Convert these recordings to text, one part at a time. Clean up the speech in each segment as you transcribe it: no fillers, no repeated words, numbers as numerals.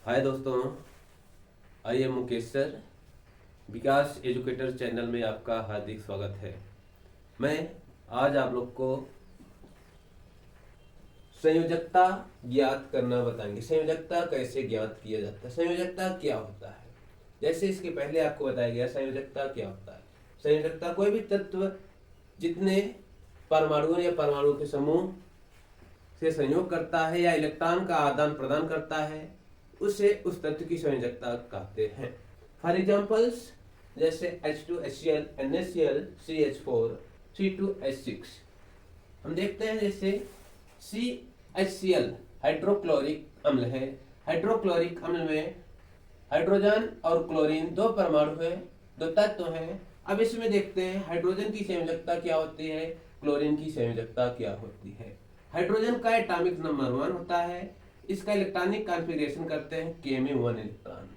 हाय दोस्तों, I am Mukesh sir. Vikas educator channel में आपका हार्दिक स्वागत है। मैं आज आप लोग को संयोजकता ज्ञात करना बताएंगे। संयोजकता कैसे ज्ञात किया जाता है, संयोजकता क्या होता है। जैसे इसके पहले आपको बताया गया संयोजकता क्या होता है। संयोजकता कोई भी तत्व जितने परमाणुओं या परमाणु के समूह से संयोग करता है या इलेक्ट्रॉन का आदान प्रदान करता है, उसे उस तत्व की संयोजकता कहते हैं। फॉर एग्जाम्पल्स, जैसे H2HCl, NaCl, CH4, C2H6। हम देखते हैं जैसे CHCl हाइड्रोक्लोरिक अम्ल है। हाइड्रोक्लोरिक अम्ल में हाइड्रोजन और क्लोरीन दो परमाणु है, दो तत्व हैं। अब इसमें देखते हैं हाइड्रोजन की संयोजकता क्या होती है, क्लोरीन की संयोजकता क्या होती है। हाइड्रोजन का एटॉमिक नंबर 1 होता है। इसका इलेक्ट्रॉनिक कॉन्फ़िगरेशन करते हैं K में 1 इलेक्ट्रॉन।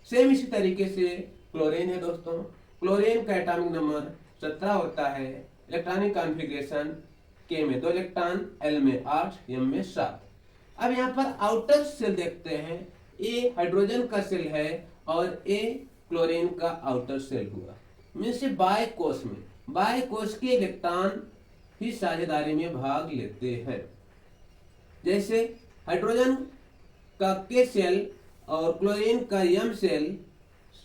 सेम इसी तरीके से क्लोरीन है दोस्तों। क्लोरीन का एटॉमिक नंबर 17 होता है। इलेक्ट्रॉनिक कॉन्फ़िगरेशन K में 2 इलेक्ट्रॉन, L में 8, M में 7। अब यहाँ पर आउटर सेल देखते हैं। A हाइड्रोजन का सेल है और A क्लोरीन का आउटर सेल हुआ। मीन्स बाय कोश में, बाय कोश के इलेक्ट्रॉन ही साझेदारी में भाग लेते हैं। जैसे हाइड्रोजन का K सेल और क्लोरीन का M सेल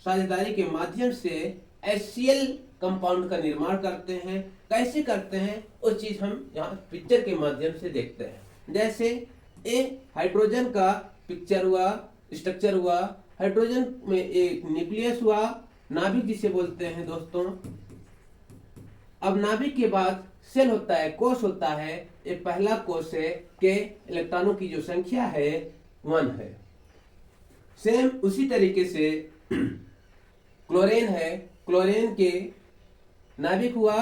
साझेदारी के माध्यम से HCl कंपाउंड का निर्माण करते हैं। कैसे करते हैं वो चीज हम यहाँ पिक्चर के माध्यम से देखते हैं। जैसे A हाइड्रोजन का पिक्चर हुआ, स्ट्रक्चर हुआ। हाइड्रोजन में एक न्यूक्लियस हुआ, नाभिक जिसे बोलते हैं दोस्तों। अब नाभिक के बाद सेल होता है, कोश होता है। ये पहला कोश है के इलेक्ट्रॉनों की जो संख्या है 1 है। सेम उसी तरीके से क्लोरीन है। क्लोरीन के नाभिक हुआ,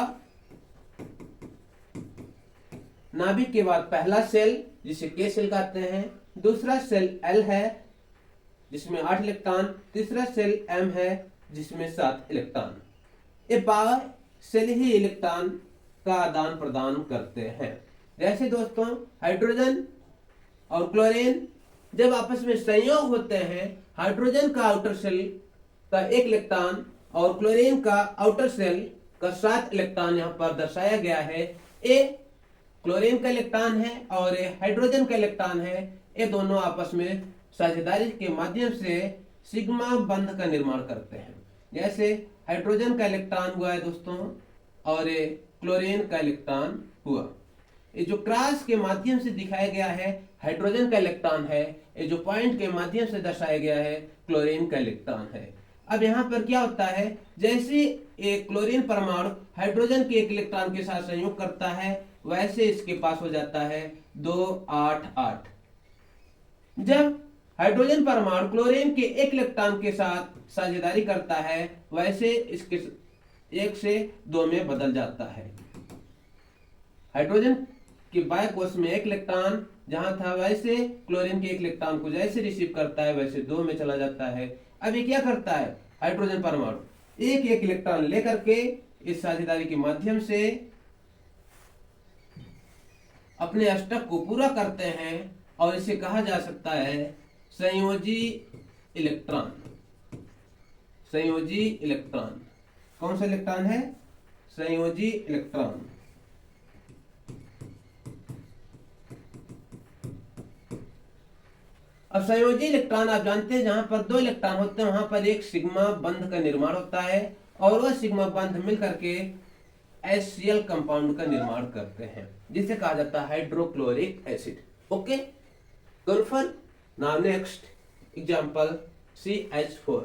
नाभिक के बाद पहला सेल जिसे के सेल कहते हैं, दूसरा सेल L है जिसमें 8 इलेक्ट्रॉन, तीसरा सेल M है जिसमें 7 इलेक्ट्रॉन। ये बाय सेल ही इलेक्ट्रॉन का आदान प्रदान करते हैं। जैसे दोस्तों हाइड्रोजन और क्लोरीन जब आपस में संयोग होते हैं, हाइड्रोजन का आउटर सेल का 1 इलेक्ट्रॉन और क्लोरीन का आउटर सेल का 7 इलेक्ट्रॉन यहाँ पर दर्शाया गया है। ए क्लोरीन का इलेक्ट्रॉन है और ए हाइड्रोजन का इलेक्ट्रॉन है। ये दोनों आपस में साझेदारी के माध्यम से सिग्मा बंध का निर्माण करते हैं। जैसे हाइड्रोजन का इलेक्ट्रॉन हुआ है दोस्तों और ये क्लोरीन का इलेक्ट्रॉन हुआ। ये जो क्रॉस के माध्यम से दिखाया गया है हाइड्रोजन का इलेक्ट्रॉन है, ये जो पॉइंट के माध्यम से दर्शाया गया है क्लोरीन का इलेक्ट्रॉन है। अब यहाँ पर क्या होता है, जैसे एक क्लोरीन परमाणु हाइड्रोजन के 1 इलेक्ट्रॉन के साथ संयोग करता है, वैसे इसके पास हो जाता है 2 8 8। जब हाइड्रोजन परमाणु क्लोरीन के 1 इलेक्ट्रॉन के साथ साझेदारी करता है, वैसे इसके 1 से 2 में बदल जाता है। हाइड्रोजन के बाय कोश में 1 इलेक्ट्रॉन जहां था, वैसे क्लोरीन के 1 इलेक्ट्रॉन को जैसे रिसीव करता है वैसे 2 में चला जाता है। अब ये क्या करता है, हाइड्रोजन परमाणु 1 इलेक्ट्रॉन लेकर के इस साझेदारी के माध्यम से अपने अष्टक को पूरा करते हैं और इसे कहा जा सकता है संयोजी इलेक्ट्रॉन। संयोजी इलेक्ट्रॉन कौन सा इलेक्ट्रॉन है, संयोजी इलेक्ट्रॉन। अब संयोजी इलेक्ट्रॉन आप जानते हैं जहां पर 2 इलेक्ट्रॉन होते हैं वहां पर एक सिग्मा बंध का निर्माण होता है और वह सिग्मा बंध मिलकर के HCl कंपाउंड का निर्माण करते हैं जिसे कहा जाता है hydrochloric acid. Okay, confirm. Now next example CH4।